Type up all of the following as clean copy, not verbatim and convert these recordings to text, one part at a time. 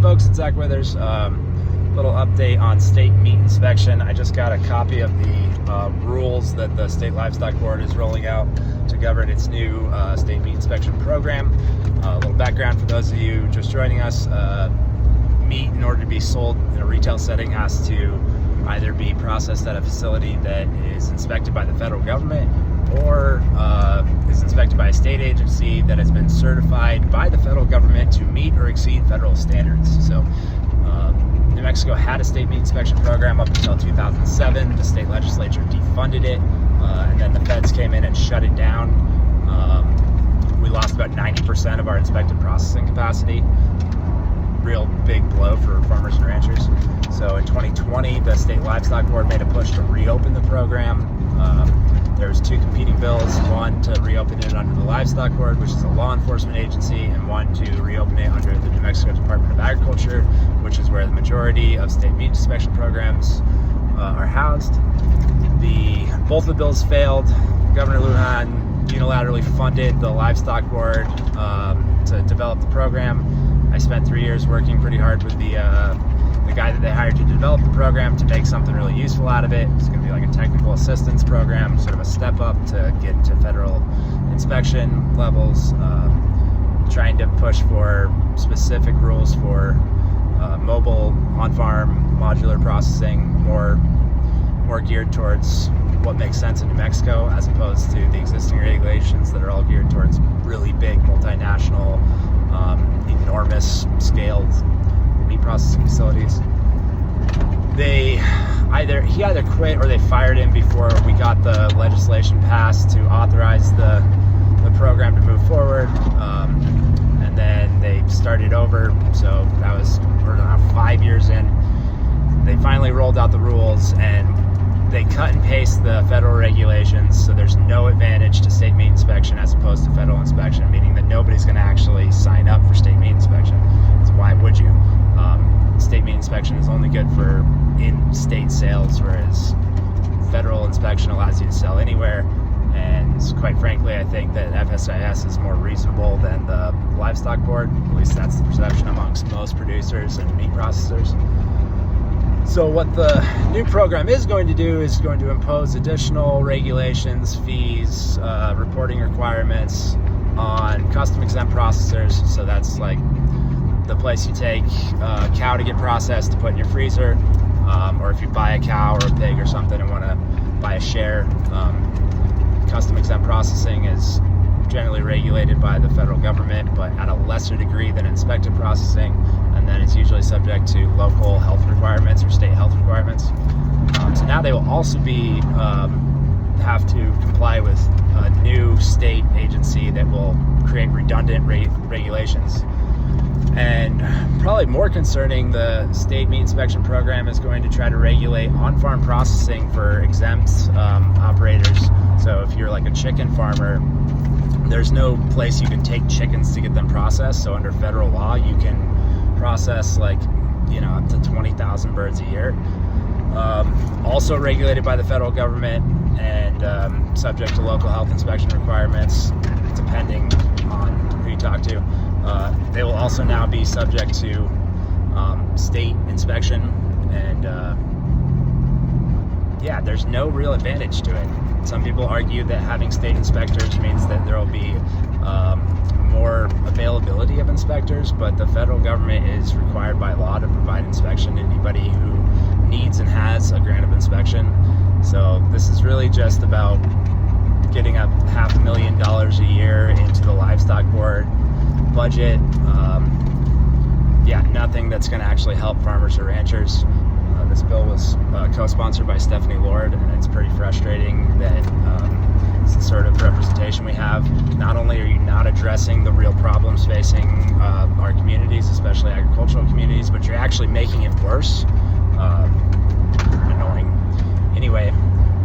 folks, it's Zach Withers. Little update on state meat inspection. I just got a copy of the rules that the State Livestock Board is rolling out to govern its new state meat inspection program. A little background for those of you just joining us. Meat, in order to be sold in a retail setting, has to either be processed at a facility that is inspected by the federal government or is inspected by a state agency that has been certified by the federal government to meet or exceed federal standards. So New Mexico had a state meat inspection program up until 2007. The state legislature defunded it, and then the feds came in and shut it down. We lost about 90% of our inspected processing capacity. Real big blow for farmers and ranchers. So in 2020, the State Livestock Board made a push to reopen the program. There was two competing bills, one to reopen it under the Livestock Board, which is a law enforcement agency, and one to reopen it under the New Mexico Department of Agriculture, which is where the majority of state meat inspection programs are housed. Both the bills failed. Governor Lujan unilaterally funded the Livestock Board to develop the program. I spent 3 years working pretty hard with the guy that they hired to develop the program to make something really useful out of it. It's going to be like a technical assistance program, sort of a step up to get to federal inspection levels, trying to push for specific rules for mobile, on-farm, modular processing, more geared towards what makes sense in New Mexico, as opposed to the existing regulations that are all geared towards really big, multinational, enormous scaled meat processing facilities. He either quit or they fired him before we got the legislation passed to authorize the program to move forward, and then they started over. So we're now 5 years in. They finally rolled out the rules, and they cut and paste the federal regulations, so there's no advantage to state meat inspection as opposed to federal inspection, meaning that nobody's going to actually sign up for state meat inspection. So why would you? State meat inspection is only good for in-state sales, whereas federal inspection allows you to sell anywhere. And quite frankly, I think that FSIS is more reasonable than the Livestock Board. At least that's the perception amongst most producers and meat processors. So what the new program is going to do is going to impose additional regulations, fees, reporting requirements on custom exempt processors. So that's like the place you take a cow to get processed to put in your freezer, or if you buy a cow or a pig or something and want to buy a share. Custom exempt processing is generally regulated by the federal government, but at a lesser degree than inspected processing, and then it's usually subject to local health requirements or state health requirements. So now they will also have to comply with a new state agency that will create redundant regulations. And probably more concerning, the state meat inspection program is going to try to regulate on-farm processing for exempt operators. So if you're like a chicken farmer, there's no place you can take chickens to get them processed. So under federal law, you can process up to 20,000 birds a year. Also regulated by the federal government and subject to local health inspection requirements, depending on who you talk to. They will also now be subject to state inspection, and there's no real advantage to it. Some people argue that having state inspectors means that there will be more availability of inspectors, but the federal government is required by law to provide inspection to anybody who needs and has a grant of inspection. So this is really just about getting up $500,000 a year into the Livestock Board budget. Nothing that's going to actually help farmers or ranchers. This bill was co-sponsored by Stephanie Lord, and it's pretty frustrating that it's the sort of representation we have. Not only are you not addressing the real problems facing our communities, especially agricultural communities, but you're actually making it worse. Annoying. Anyway,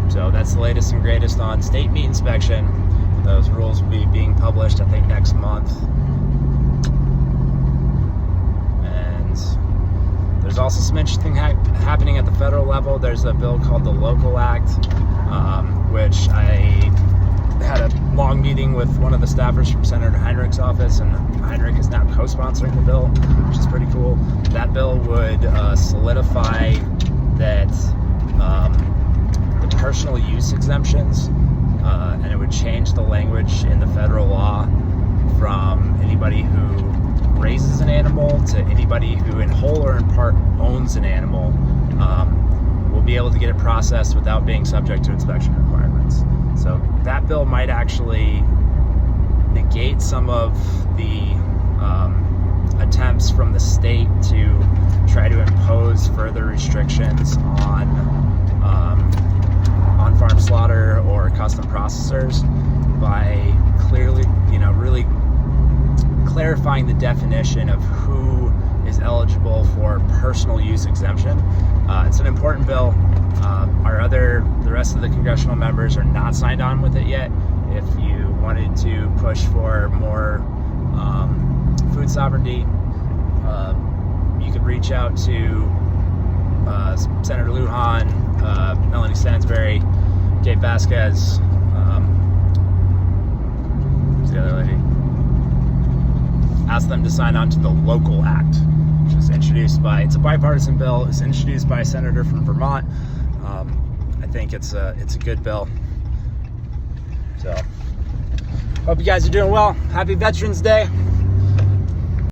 so that's the latest and greatest on state meat inspection. Those rules will be being published, I think, next month. There's also some interesting happening at the federal level. There's a bill called the Local Act, which I had a long meeting with one of the staffers from Senator Heinrich's office, and Heinrich is now co-sponsoring the bill, which is pretty cool. That bill would solidify that the personal use exemptions, and it would change the language in the federal law from anybody who raises an animal to anybody who in whole or in part owns an animal will be able to get it processed without being subject to inspection requirements. So that bill might actually negate some of the attempts from the state to try to impose further restrictions on farm slaughter or custom processors by clearly, really clarifying the definition of who is eligible for personal use exemption. It's an important bill. The rest of the congressional members are not signed on with it yet. If you wanted to push for more food sovereignty, you could reach out to Senator Lujan, Melanie Stansberry, Gabe Vasquez, who's the other lady? Ask them to sign on to the Local Act, which was introduced by, it's a bipartisan bill. It's introduced by a senator from Vermont. I think it's a good bill. So, hope you guys are doing well. Happy Veterans Day.